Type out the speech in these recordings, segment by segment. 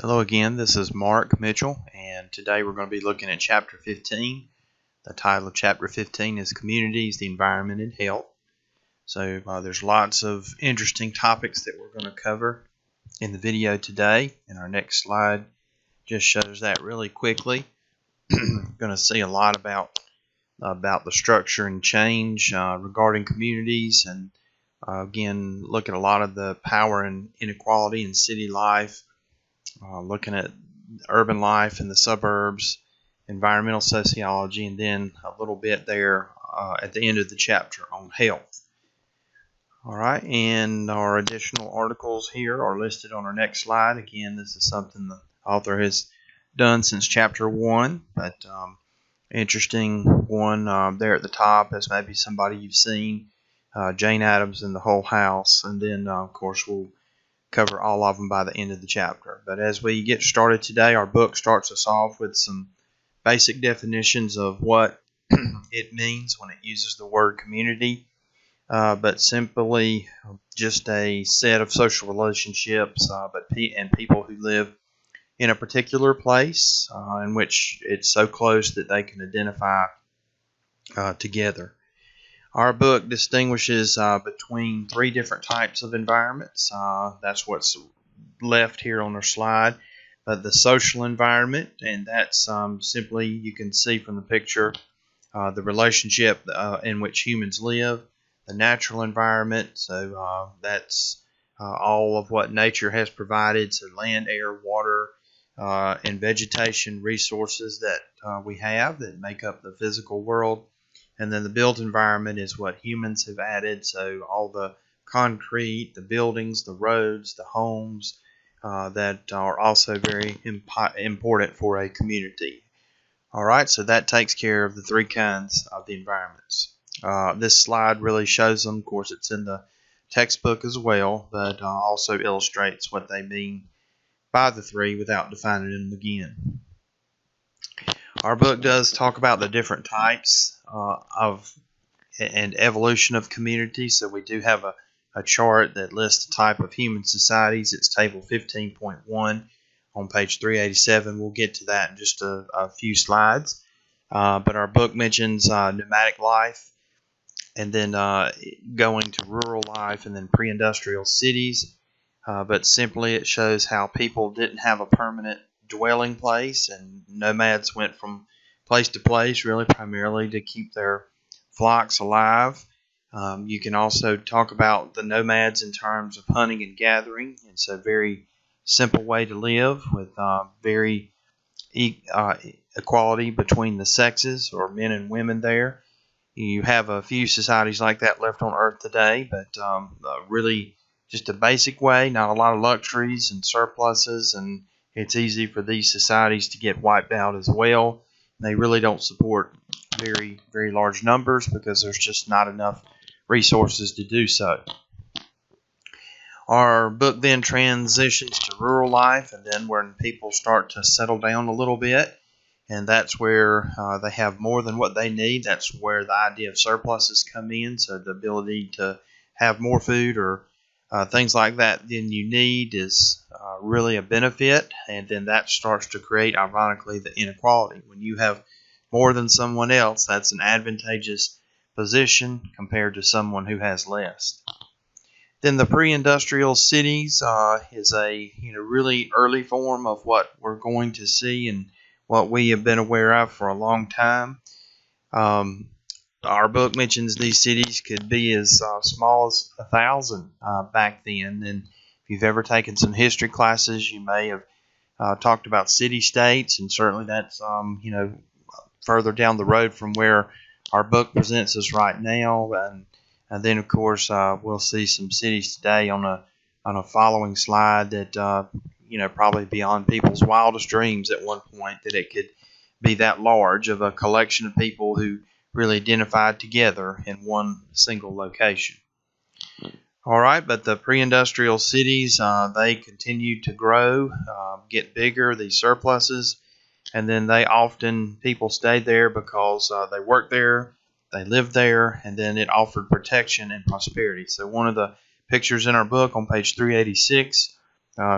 Hello again, this is Mark Mitchell, and today we're going to be looking at Chapter 15. The title of Chapter 15 is Communities, the Environment, and Health. So there's lots of interesting topics that we're going to cover in the video today, and our next slide just shows that really quickly. We're going to see a lot about the structure and change regarding communities, and again look at a lot of the power and inequality in city life. Looking at urban life in the suburbs, environmental sociology, and then a little bit there at the end of the chapter on health. All right, and our additional articles here are listed on our next slide. Again, this is something the author has done since chapter 1, but interesting one there at the top as maybe somebody you've seen, Jane Addams and the Whole House, and then of course we'll cover all of them by the end of the chapter. But as we get started today, our book starts us off with some basic definitions of what it means when it uses the word community, but simply just a set of social relationships and people who live in a particular place in which it's so close that they can identify together. Our book distinguishes between three different types of environments. That's what's left here on our slide. But the social environment, and that's simply, you can see from the picture, the relationship in which humans live. The natural environment, so that's all of what nature has provided, so land, air, water, and vegetation resources that we have that make up the physical world. And then the built environment is what humans have added, so all the concrete, the buildings, the roads, the homes that are also very important for a community. All right, so that takes care of the three kinds of the environments. This slide really shows them. Of course, it's in the textbook as well, but also illustrates what they mean by the three without defining them again. Our book does talk about the different types of and evolution of communities. So we do have a chart that lists the type of human societies. It's table 15.1 on page 387. We'll get to that in just a few slides. But our book mentions nomadic life, and then going to rural life, and then pre-industrial cities. But simply it shows how people didn't have a permanent dwelling place, and nomads went from place to place really primarily to keep their flocks alive. You can also talk about the nomads in terms of hunting and gathering. It's a very simple way to live with very equality between the sexes, or men and women there. You have a few societies like that left on Earth today, but really just a basic way, not a lot of luxuries and surpluses, and it's easy for these societies to get wiped out as well. They really don't support very, very large numbers because there's just not enough resources to do so. Our book then transitions to rural life, and then when people start to settle down a little bit, and that's where they have more than what they need. That's where the idea of surpluses come in, so the ability to have more food or things like that than you need is really a benefit, and then that starts to create, ironically, the inequality. When you have more than someone else, that's an advantageous position compared to someone who has less. Then the pre-industrial cities is a really early form of what we're going to see and what we have been aware of for a long time. Our book mentions these cities could be as small as 1,000 back then. And if you've ever taken some history classes, you may have talked about city-states, and certainly that's further down the road from where our book presents us right now. And then of course we'll see some cities today on a following slide that probably beyond people's wildest dreams at one point that it could be that large of a collection of people who really identified together in one single location. All right, but the pre-industrial cities, they continue to grow, get bigger, these surpluses, and then people stayed there because they worked there, they lived there, and then it offered protection and prosperity. So one of the pictures in our book on page 386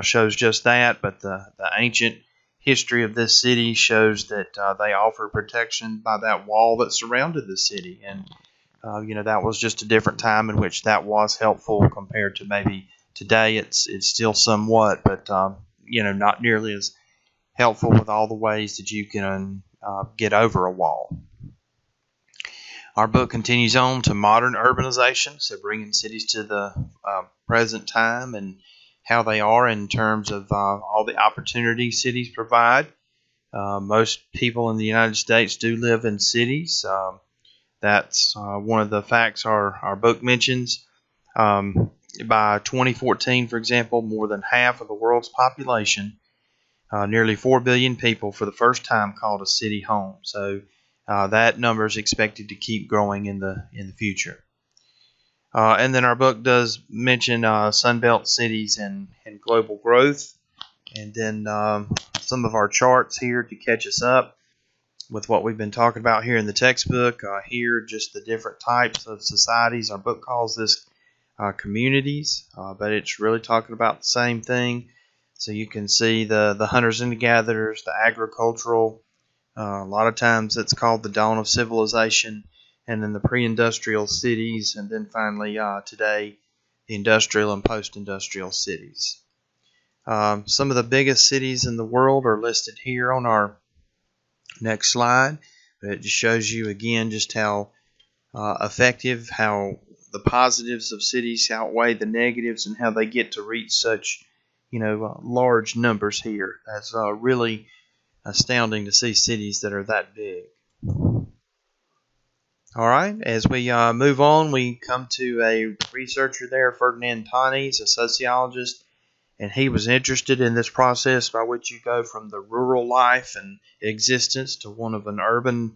shows just that, but the ancient history of this city shows that they offered protection by that wall that surrounded the city. And that was just a different time in which that was helpful compared to maybe today. It's still somewhat, but not nearly as helpful with all the ways that you can get over a wall. Our book continues on to modern urbanization, so bringing cities to the present time and how they are in terms of all the opportunities cities provide. Most people in the United States do live in cities. That's one of the facts our book mentions. By 2014, for example, more than half of the world's population, nearly 4 billion people, for the first time called a city home. So that number is expected to keep growing in the future. And then our book does mention Sunbelt cities and global growth. And then some of our charts here to catch us up with what we've been talking about here in the textbook. Here, just the different types of societies. Our book calls this communities, but it's really talking about the same thing. So you can see the hunters and the gatherers, the agricultural. A lot of times it's called the dawn of civilization, and then the pre-industrial cities, and then finally today, the industrial and post-industrial cities. Some of the biggest cities in the world are listed here on our next slide. It just shows you again just how effective, how the positives of cities outweigh the negatives, and how they get to reach such large numbers here. That's really astounding to see cities that are that big. All right, as we move on, we come to a researcher there, Ferdinand Tönnies, a sociologist, and he was interested in this process by which you go from the rural life and existence to one of an urban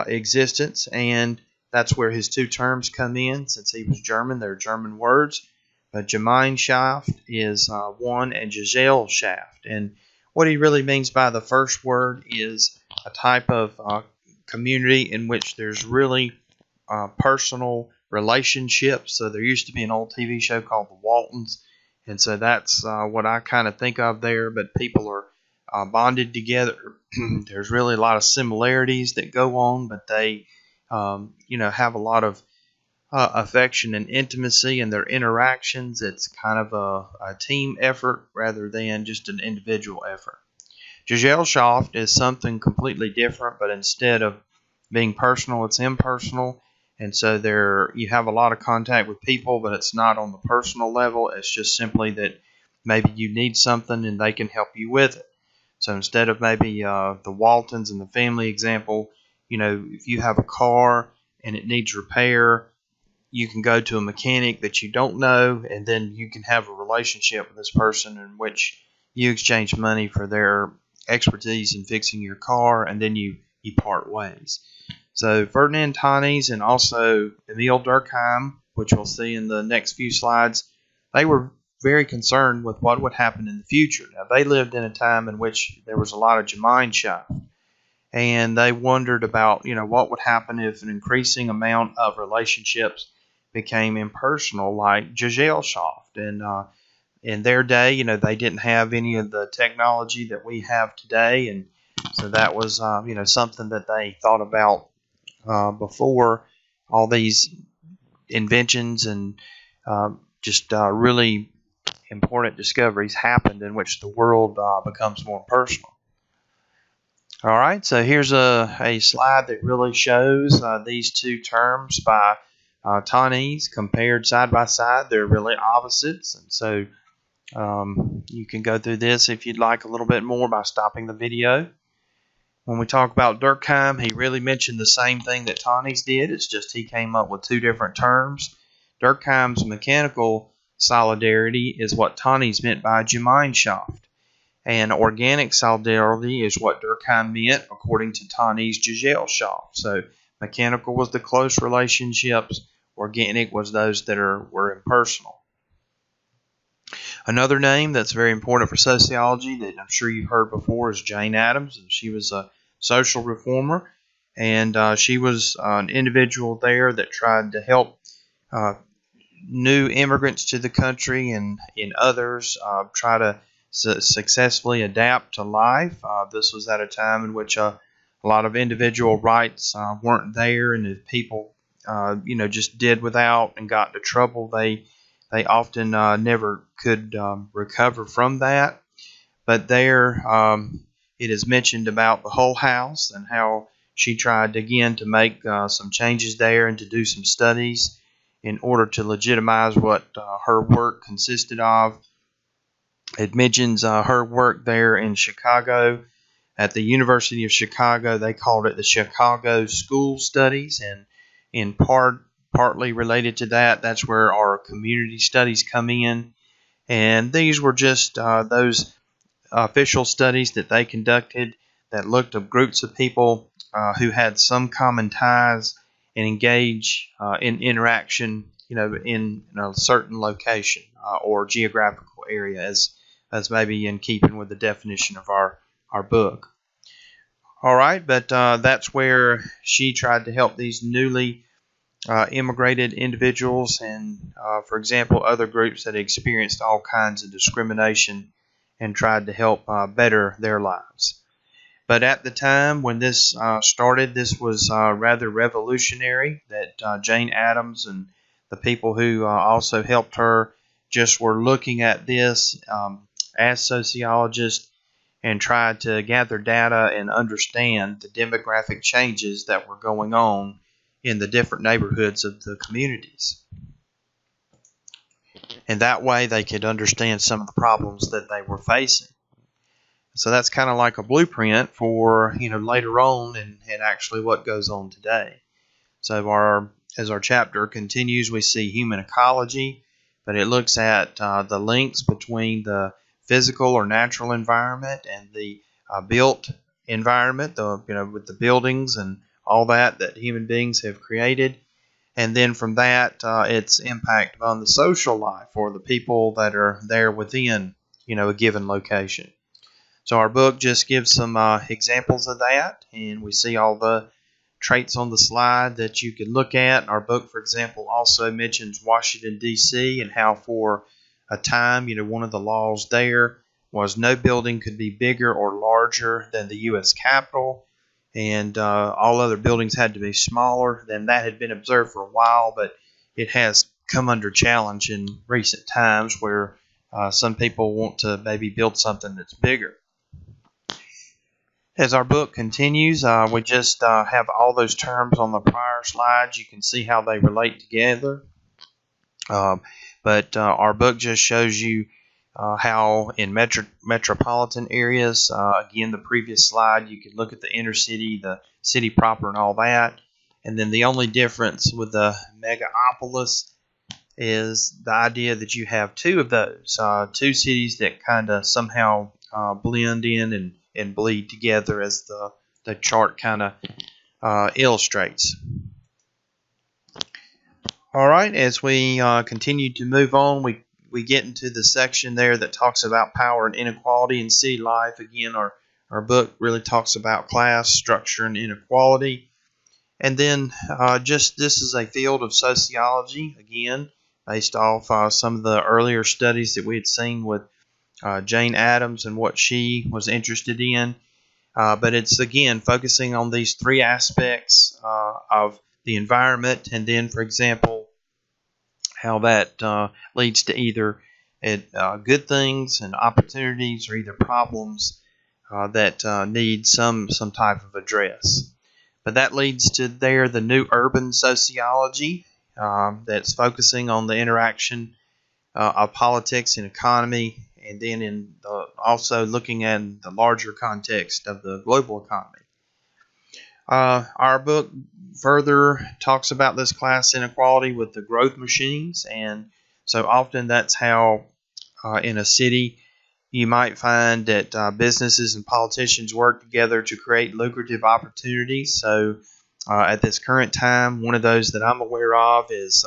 existence, and that's where his two terms come in. Since he was German, they're German words. Gemeinschaft is one, and Gesellschaft. And what he really means by the first word is a type of community in which there's really personal relationships. So there used to be an old TV show called The Waltons, and so that's what I kind of think of there. But people are bonded together. There's really a lot of similarities that go on, but they have a lot of affection and intimacy in their interactions. It's kind of a team effort rather than just an individual effort. Gesellschaft is something completely different, but instead of being personal, it's impersonal. And so there you have a lot of contact with people, but it's not on the personal level. It's just simply that maybe you need something and they can help you with it. So instead of maybe the Waltons and the family example, if you have a car and it needs repair, you can go to a mechanic that you don't know, and then you can have a relationship with this person in which you exchange money for their expertise in fixing your car, and then you part ways. So Ferdinand Tönnies and also Emil Durkheim, which we'll see in the next few slides, they were very concerned with what would happen in the future. Now, they lived in a time in which there was a lot of Gemeinschaft, and they wondered about, what would happen if an increasing amount of relationships became impersonal, like Gesellschaft. And in their day, they didn't have any of the technology that we have today, and so that was, something that they thought about before all these inventions and just really important discoveries happened in which the world becomes more personal. All right, so here's a slide that really shows these two terms by Tönnies compared side by side. They're really opposites, and so you can go through this if you'd like a little bit more by stopping the video. When we talk about Durkheim, he really mentioned the same thing that Tönnies did. It's just he came up with two different terms. Durkheim's mechanical solidarity is what Tönnies meant by Gemeinschaft, and organic solidarity is what Durkheim meant according to Tönnies' Gesellschaft. So mechanical was the close relationships, organic was those that were impersonal. Another name that's very important for sociology that I'm sure you've heard before is Jane Addams, and she was a social reformer, and she was an individual there that tried to help new immigrants to the country, and in others try to successfully adapt to life. This was at a time in which a lot of individual rights weren't there, and if people just did without and got into trouble, they often never could recover from that. But there it is mentioned about the whole house and how she tried again to make some changes there and to do some studies in order to legitimize what her work consisted of. It mentions her work there in Chicago at the University of Chicago. They called it the Chicago School Studies, and in partly related to that, that's where our community studies come in. And these were just those official studies that they conducted that looked at groups of people who had some common ties and engage in interaction, in a certain location or geographical area, as maybe in keeping with the definition of our book. All right, but that's where she tried to help these newly immigrated individuals and, for example, other groups that experienced all kinds of discrimination and tried to help better their lives. But at the time when this started, this was rather revolutionary, that Jane Addams and the people who also helped her just were looking at this as sociologists and tried to gather data and understand the demographic changes that were going on in the different neighborhoods of the communities. And that way they could understand some of the problems that they were facing. So that's kind of like a blueprint for later on and actually what goes on today. So as our chapter continues, we see human ecology, but it looks at the links between the physical or natural environment and the built environment, with the buildings and all that human beings have created. And then from that, its impact on the social life or the people that are there within, a given location. So our book just gives some examples of that, and we see all the traits on the slide that you can look at. Our book, for example, also mentions Washington, D.C., and how for a time, one of the laws there was no building could be bigger or larger than the U.S. Capitol, and all other buildings had to be smaller. Then that had been observed for a while, but it has come under challenge in recent times where some people want to maybe build something that's bigger. As our book continues, we just have all those terms on the prior slides. You can see how they relate together. But our book just shows you how in metropolitan areas, again, the previous slide, you could look at the inner city, the city proper, and all that. And then the only difference with the megapolis is the idea that you have two of those, two cities that kind of somehow blend in and bleed together, as the chart kind of illustrates. All right, as we continue to move on, we get into the section there that talks about power and inequality in city life. Again, our book really talks about class, structure, and inequality. And then just this is a field of sociology, again, based off some of the earlier studies that we had seen with Jane Addams and what she was interested in. But it's, again, focusing on these three aspects of the environment, and then, for example, how that leads to either good things and opportunities or either problems that need some type of address. But that leads to the new urban sociology that's focusing on the interaction of politics and economy, and then also looking at the larger context of the global economy. Our book further talks about this class inequality with the growth machines, and so often that's how in a city you might find that businesses and politicians work together to create lucrative opportunities. So at this current time, one of those that I'm aware of is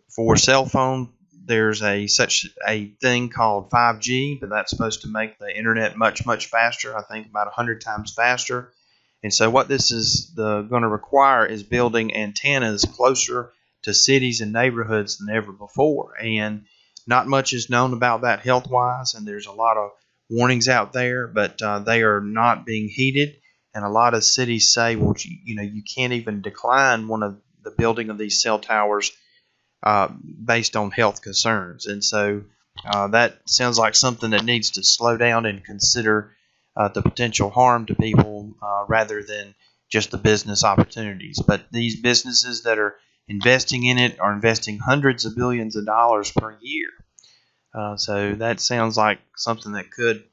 for cell phone. There's such a thing called 5G, but that's supposed to make the internet much faster. I think about 100 times faster. And so what this is going to require is building antennas closer to cities and neighborhoods than ever before. And not much is known about that health-wise, and there's a lot of warnings out there, but they are not being heeded. And a lot of cities say, well, you can't even decline one of the building of these cell towers based on health concerns. And so that sounds like something that needs to slow down and consider the potential harm to people rather than just the business opportunities. But these businesses that are investing in it are investing hundreds of billions of dollars per year. So that sounds like something that could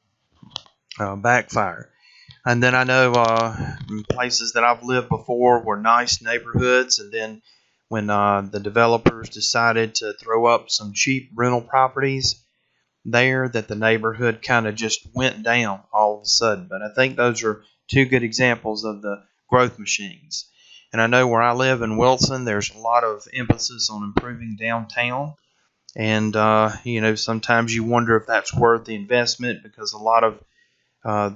backfire. And then I know places that I've lived before were nice neighborhoods, and then when the developers decided to throw up some cheap rental properties there, that the neighborhood kind of just went down all of a sudden. But I think those are two good examples of the growth machines. And I know where I live in Wilson, there's a lot of emphasis on improving downtown. And, sometimes you wonder if that's worth the investment, because a lot of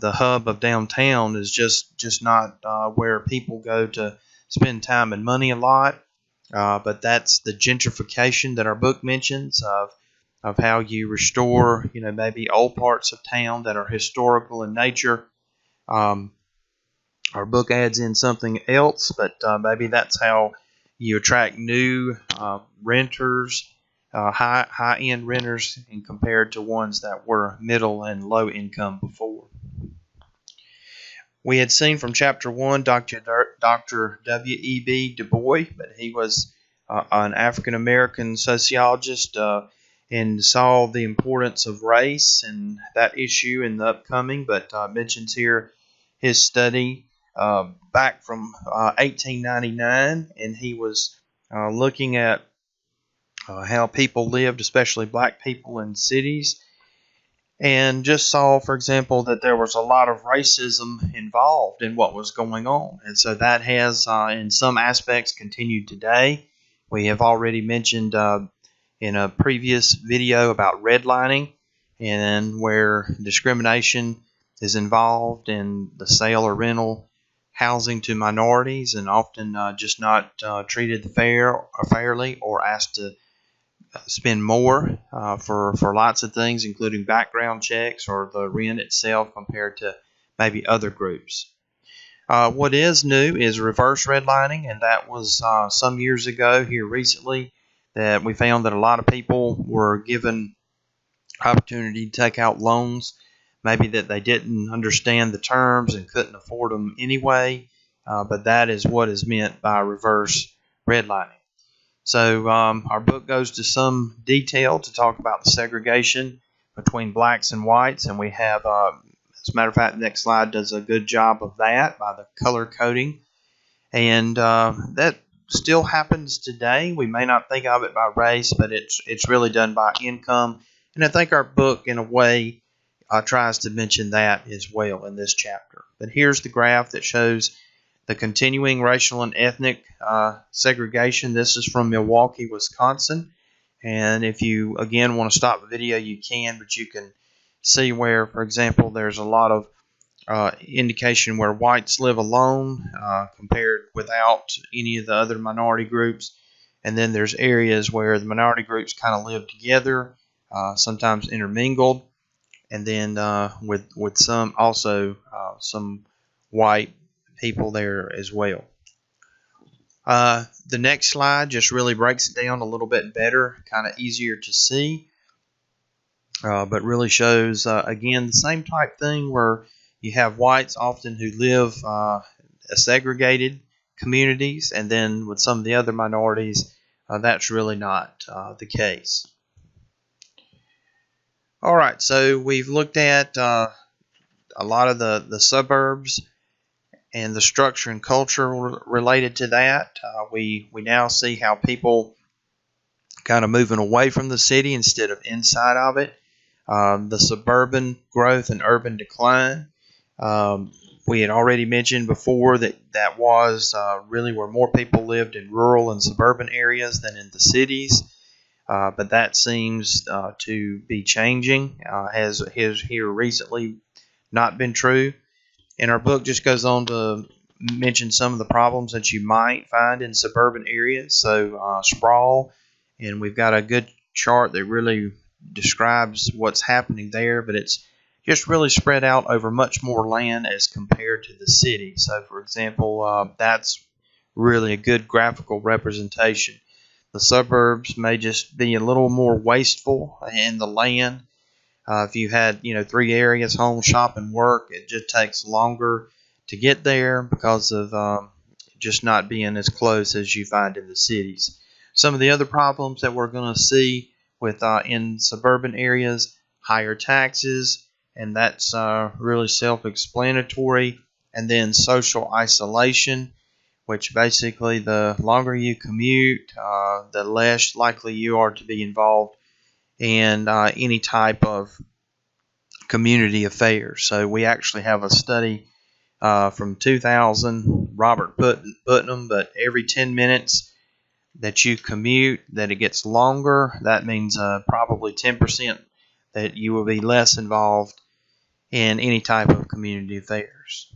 the hub of downtown is just not where people go to spend time and money a lot. But that's the gentrification that our book mentions of how you restore, maybe old parts of town that are historical in nature. Our book adds in something else, but maybe that's how you attract new renters, high-end renters, and compared to ones that were middle and low income before. We had seen from chapter 1 Dr. W.E.B. Du Bois, but he was an African-American sociologist and saw the importance of race and that issue in the upcoming, but mentions here his study back from 1899, and he was looking at how people lived, especially black people in cities, and just saw, for example, that there was a lot of racism involved in what was going on. And so that has, in some aspects, continued today. We have already mentioned in a previous video about redlining, and where discrimination is involved in the sale or rental housing to minorities, and often just not treated fairly, or asked to spend more for lots of things, including background checks or the rent itself compared to maybe other groups. What is new is reverse redlining, and that was some years ago here recently that we found that a lot of people were given opportunity to take out loans, maybe that they didn't understand the terms and couldn't afford them anyway, but that is what is meant by reverse redlining. So our book goes to some detail to talk about the segregation between blacks and whites, and we have, as a matter of fact, the next slide does a good job of that by the color coding, and that still happens today. We may not think of it by race, but it's really done by income, and I think our book, in a way, tries to mention that as well in this chapter. But here's the graph that shows the continuing racial and ethnic segregation. This is from Milwaukee, Wisconsin. And if you, again, want to stop the video, you can, but you can see where, for example, there's a lot of indication where whites live alone compared without any of the other minority groups. And then there's areas where the minority groups kind of live together, sometimes intermingled, and then with some also some white people there as well. The next slide just really breaks it down a little bit better, kind of easier to see, but really shows, again, the same type thing where you have whites often who live segregated communities, and then with some of the other minorities, that's really not the case. All right, so we've looked at a lot of the suburbs and the structure and culture related to that. We now see how people kind of moving away from the city instead of inside of it. The suburban growth and urban decline. We had already mentioned before that was really where more people lived in rural and suburban areas than in the cities. But that seems to be changing, has here recently not been true. And our book just goes on to mention some of the problems that you might find in suburban areas. So sprawl, and we've got a good chart that really describes what's happening there, but it's just really spread out over much more land as compared to the city. So, for example, that's really a good graphical representation. The suburbs may just be a little more wasteful in the land. If you had, 3 areas, home, shop, and work, it just takes longer to get there because of just not being as close as you find in the cities. Some of the other problems that we're going to see with in suburban areas, higher taxes, and that's really self-explanatory. And then social isolation, which basically the longer you commute, the less likely you are to be involved in any type of community affairs. So we actually have a study from 2000, Robert Putnam, but every 10 minutes that you commute, that it gets longer, that means probably 10% that you will be less involved in any type of community affairs.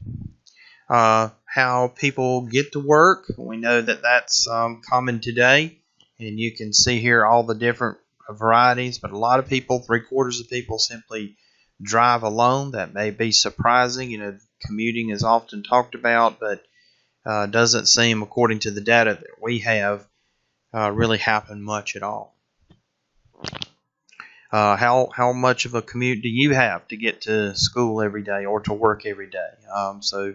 How people get to work, we know that that's common today, and you can see here all the different varieties, but a lot of people, 3/4 of people, simply drive alone. That may be surprising. Commuting is often talked about, but doesn't seem, according to the data that we have, really happen much at all. How much of a commute do you have to get to school every day or to work every day? So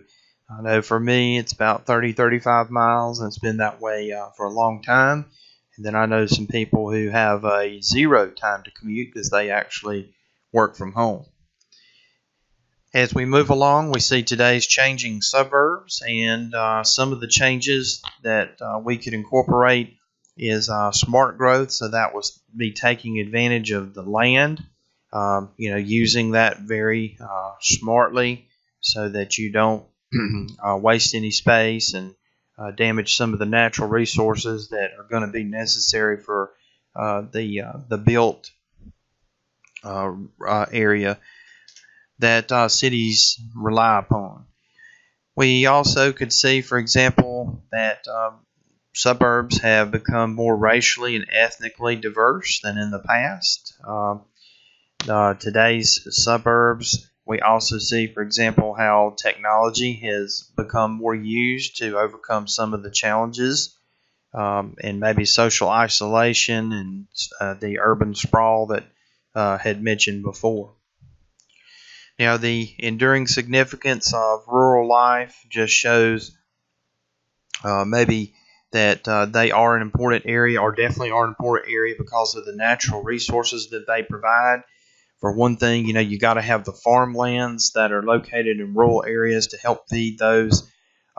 I know for me it's about 30-35 miles, and it's been that way for a long time. And then I know some people who have a 0 time to commute because they actually work from home. As we move along, we see today's changing suburbs, and some of the changes that we could incorporate is smart growth. So that would be taking advantage of the land, using that very smartly so that you don't waste any space and damage some of the natural resources that are going to be necessary for the built area that cities rely upon. We also could see, for example, that suburbs have become more racially and ethnically diverse than in the past. Today's suburbs, we also see, for example, how technology has become more used to overcome some of the challenges and maybe social isolation and the urban sprawl that had mentioned before. Now, the enduring significance of rural life just shows maybe that they are an important area, or definitely are an important area because of the natural resources that they provide. For one thing, you got to have the farmlands that are located in rural areas to help feed those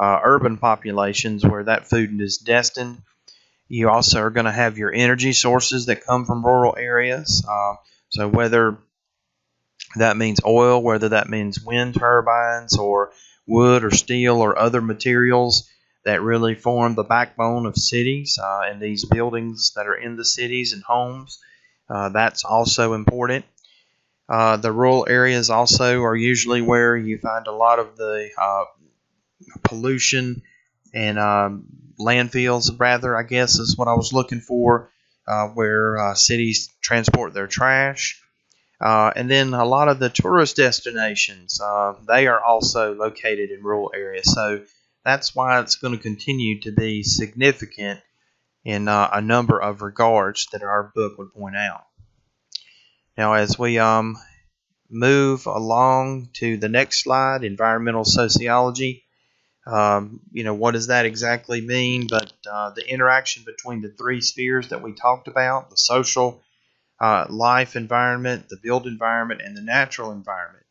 urban populations where that food is destined. You also are going to have your energy sources that come from rural areas. So whether that means oil, whether that means wind turbines or wood or steel or other materials that really form the backbone of cities and these buildings that are in the cities and homes, that's also important. The rural areas also are usually where you find a lot of the pollution and landfills, rather, I guess is what I was looking for, where cities transport their trash. And then a lot of the tourist destinations, they are also located in rural areas. So that's why it's going to continue to be significant in a number of regards that our book would point out. Now, as we move along to the next slide, environmental sociology, what does that exactly mean? But the interaction between the 3 spheres that we talked about, the social, life environment, the built environment, and the natural environment.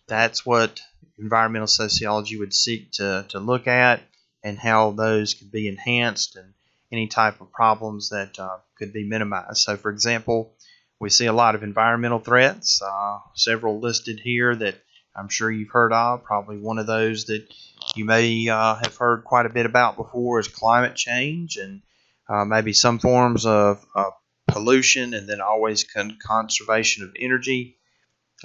That's what environmental sociology would seek to look at, and how those could be enhanced and any type of problems that could be minimized. So, for example, we see a lot of environmental threats, several listed here that I'm sure you've heard of. Probably one of those that you may have heard quite a bit about before is climate change, and maybe some forms of pollution, and then always conservation of energy.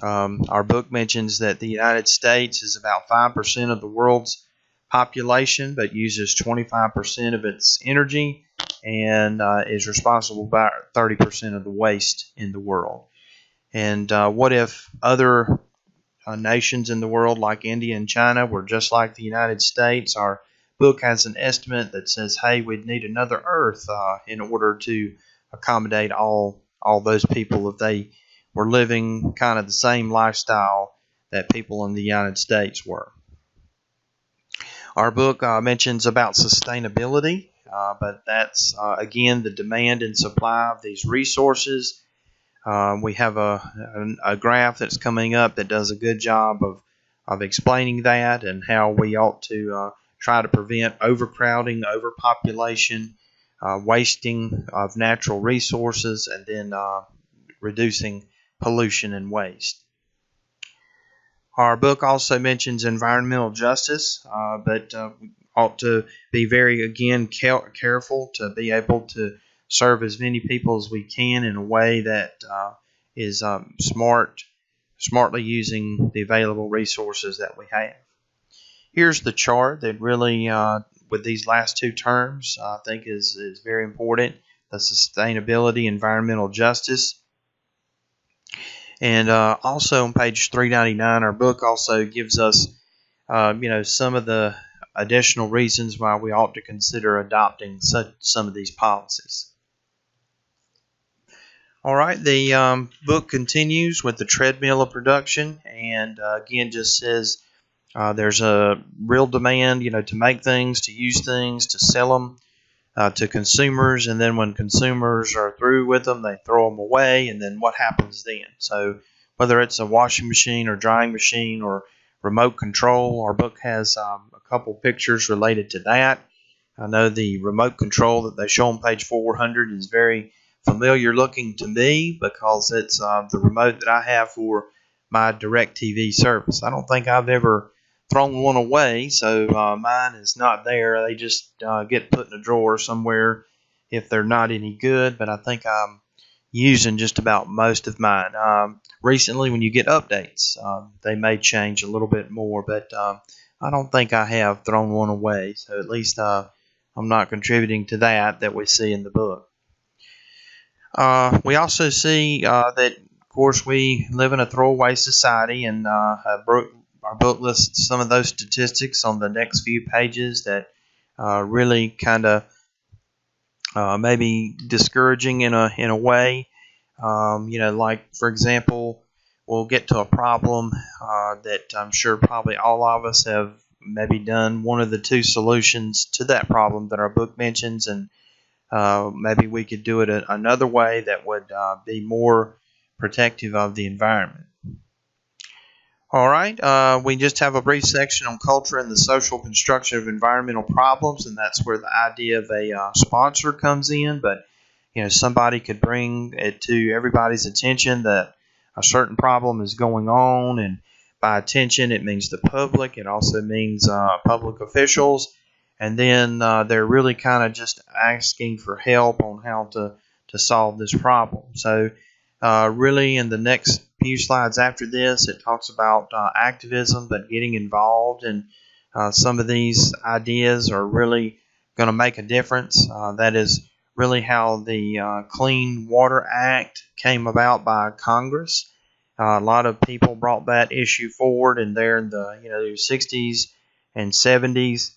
Our book mentions that the United States is about 5% of the world's population, but uses 25% of its energy and is responsible for 30% of the waste in the world. And what if other nations in the world like India and China were just like the United States? Our book has an estimate that says, hey, we'd need another Earth in order to accommodate all those people if they were living kind of the same lifestyle that people in the United States were. Our book mentions about sustainability, but that's, again, the demand and supply of these resources. We have a graph that's coming up that does a good job of explaining that and how we ought to try to prevent overcrowding, overpopulation, wasting of natural resources, and then reducing pollution and waste. Our book also mentions environmental justice, but we ought to be very, again, careful to be able to serve as many people as we can in a way that is smartly using the available resources that we have. Here's the chart that really, with these last two terms, I think is very important: the sustainability, environmental justice. And also on page 399, our book also gives us, some of the additional reasons why we ought to consider adopting some of these policies. All right, the book continues with the treadmill of production, and again, just says there's a real demand, to make things, to use things, to sell them to consumers, and then when consumers are through with them, they throw them away, and then what happens then? So whether it's a washing machine or drying machine or remote control, our book has a couple pictures related to that. I know the remote control that they show on page 400 is very familiar looking to me because it's the remote that I have for my DirecTV service. I don't think I've ever thrown one away, so mine is not there. They just get put in a drawer somewhere if they're not any good, but I think I'm using just about most of mine. Recently, when you get updates, they may change a little bit more, but I don't think I have thrown one away, so at least I'm not contributing to that we see in the book. We also see that, of course, we live in a throwaway society, and our book lists some of those statistics on the next few pages that really kind of maybe discouraging in a way. Like, for example, we'll get to a problem that I'm sure probably all of us have maybe done one of the two solutions to that problem that our book mentions, and maybe we could do it another way that would be more protective of the environment. All right, we just have a brief section on culture and the social construction of environmental problems, and that's where the idea of a sponsor comes in. But somebody could bring it to everybody's attention that a certain problem is going on, and by attention it means the public. It also means public officials, and then they're really kind of just asking for help on how to solve this problem. So really, in the next few slides after this, it talks about activism, but getting involved in some of these ideas are really going to make a difference. That is really how the Clean Water Act came about by Congress. A lot of people brought that issue forward, and there in the 60s and 70s,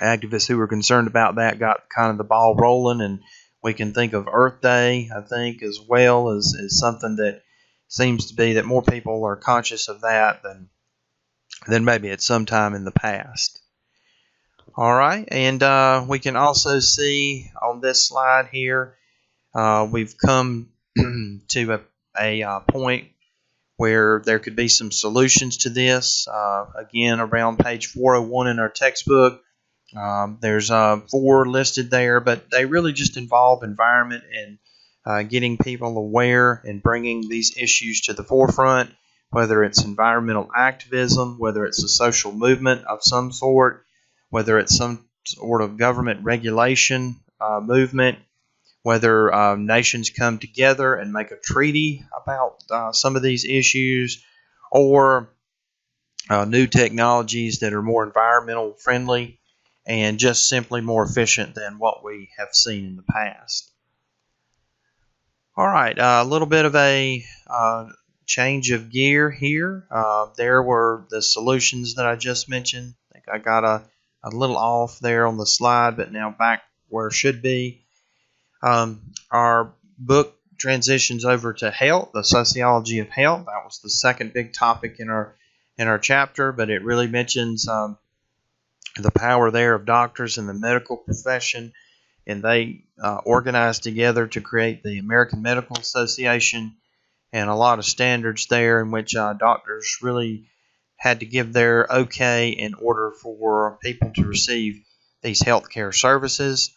activists who were concerned about that got kind of the ball rolling, and we can think of Earth Day, I think, as well as something that seems to be that more people are conscious of that than maybe at some time in the past. All right, and we can also see on this slide here, we've come to a point where there could be some solutions to this. Again, around page 401 in our textbook, there's 4 listed there, but they really just involve environment and getting people aware and bringing these issues to the forefront, whether it's environmental activism, whether it's a social movement of some sort, whether it's some sort of government regulation movement, whether nations come together and make a treaty about some of these issues, or new technologies that are more environmental friendly and just simply more efficient than what we have seen in the past. All right, a little bit of a change of gear here. There were the solutions that I just mentioned. I think I got a little off there on the slide, but now back where it should be. Our book transitions over to health, the sociology of health. That was the second big topic in our chapter, but it really mentions the power there of doctors in the medical profession, and they organized together to create the American Medical Association, and a lot of standards there in which doctors really had to give their okay in order for people to receive these healthcare services.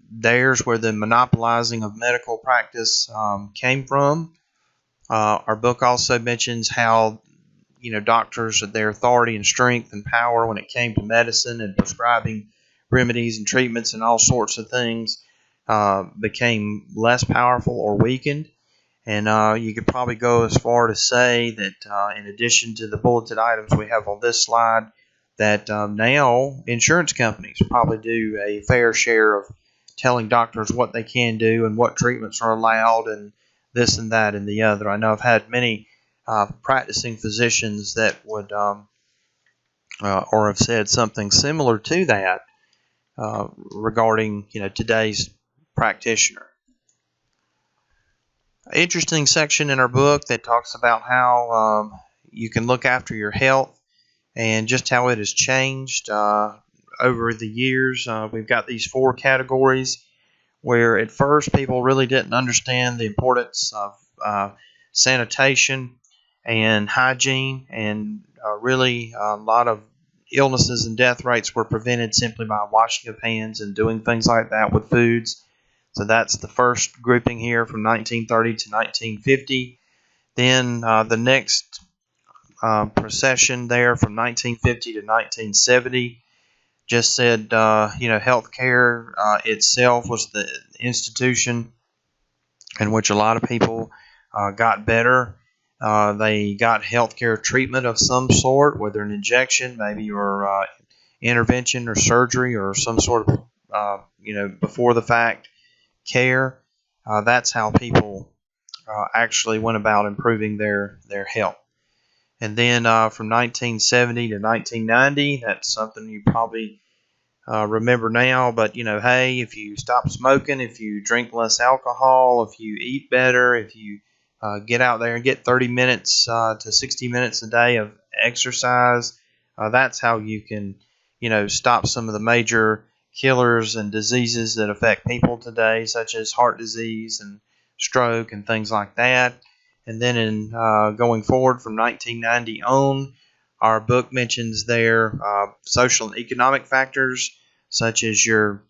There's where the monopolizing of medical practice came from. Our book also mentions how doctors, their authority and strength and power when it came to medicine and prescribing remedies and treatments and all sorts of things became less powerful or weakened. And you could probably go as far to say that in addition to the bulleted items we have on this slide, that now insurance companies probably do a fair share of telling doctors what they can do and what treatments are allowed and this and that and the other. I know I've had many practicing physicians that would or have said something similar to that regarding today's practitioner. Interesting section in our book that talks about how you can look after your health and just how it has changed over the years. We've got these 4 categories where at first people really didn't understand the importance of sanitation and hygiene, and really a lot of illnesses and death rates were prevented simply by washing of hands and doing things like that with foods. So that's the first grouping here from 1930 to 1950. Then the next procession there from 1950 to 1970 just said, healthcare itself was the institution in which a lot of people got better. They got healthcare treatment of some sort, whether an injection, maybe, or intervention or surgery or some sort of, before the fact care. That's how people actually went about improving their health. And then from 1970 to 1990, that's something you probably remember now, but hey, if you stop smoking, if you drink less alcohol, if you eat better, if you get out there and get 30 minutes to 60 minutes a day of exercise, that's how you can stop some of the major killers and diseases that affect people today, such as heart disease and stroke and things like that. And then in going forward from 1990 on, our book mentions there social and economic factors such as your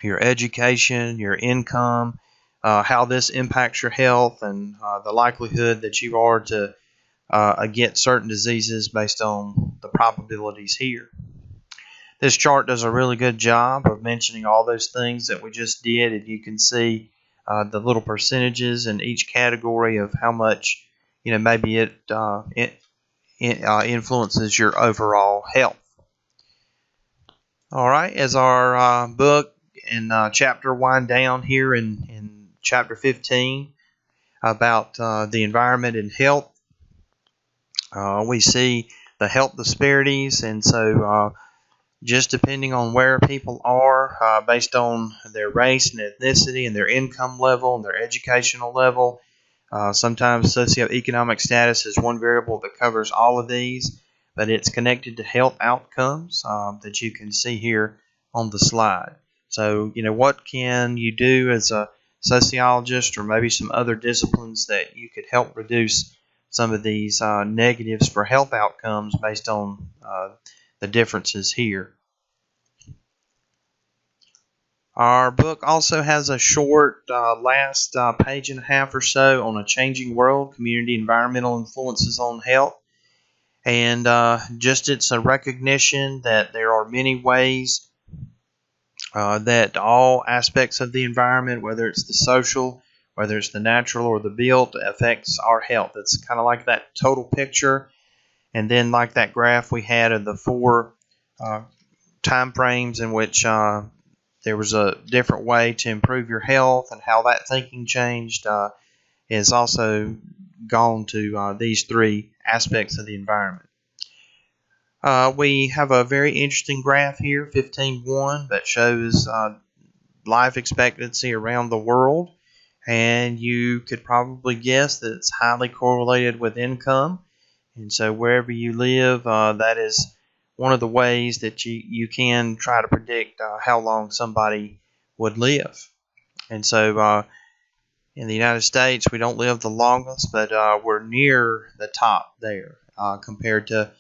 education, your income, how this impacts your health, and the likelihood that you are to get certain diseases based on the probabilities here. This chart does a really good job of mentioning all those things that we just did, and you can see the little percentages in each category of how much maybe it influences your overall health. All right, as our book and chapter wind down here in chapter 15 about the environment and health, we see the health disparities, and so just depending on where people are based on their race and ethnicity and their income level and their educational level. Sometimes socioeconomic status is one variable that covers all of these, but it's connected to health outcomes that you can see here on the slide. So, what can you do as a sociologist or maybe some other disciplines that you could help reduce some of these negatives for health outcomes based on the differences here. Our book also has a short last page and a half or so on a changing world, community, environmental influences on health. And just it's a recognition that there are many ways that all aspects of the environment, whether it's the social, whether it's the natural or the built, affects our health. It's kind of like that total picture. And then, like that graph we had of the 4 time frames in which there was a different way to improve your health and how that thinking changed, is also gone to these 3 aspects of the environment. We have a very interesting graph here, 15.1, that shows life expectancy around the world, and you could probably guess that it's highly correlated with income. And so wherever you live, that is one of the ways that you can try to predict how long somebody would live. And so in the United States, we don't live the longest, but we're near the top there compared to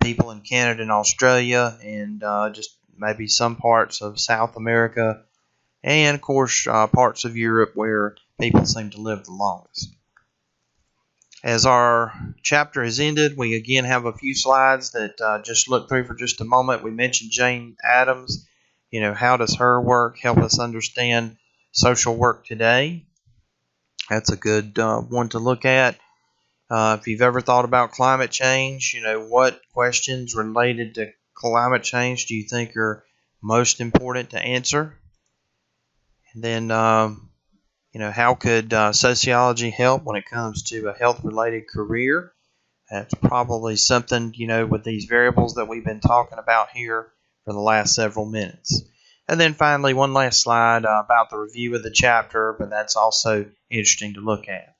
people in Canada and Australia, and just maybe some parts of South America, and of course parts of Europe where people seem to live the longest. As our chapter has ended, we again have a few slides that just look through for just a moment. We mentioned Jane Addams. How does her work help us understand social work today? That's a good one to look at. If you've ever thought about climate change, what questions related to climate change do you think are most important to answer? And then, how could sociology help when it comes to a health-related career? That's probably something, with these variables that we've been talking about here for the last several minutes. And then finally, one last slide about the review of the chapter, but that's also interesting to look at.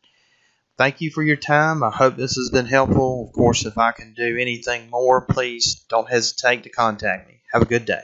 Thank you for your time. I hope this has been helpful. Of course, if I can do anything more, please don't hesitate to contact me. Have a good day.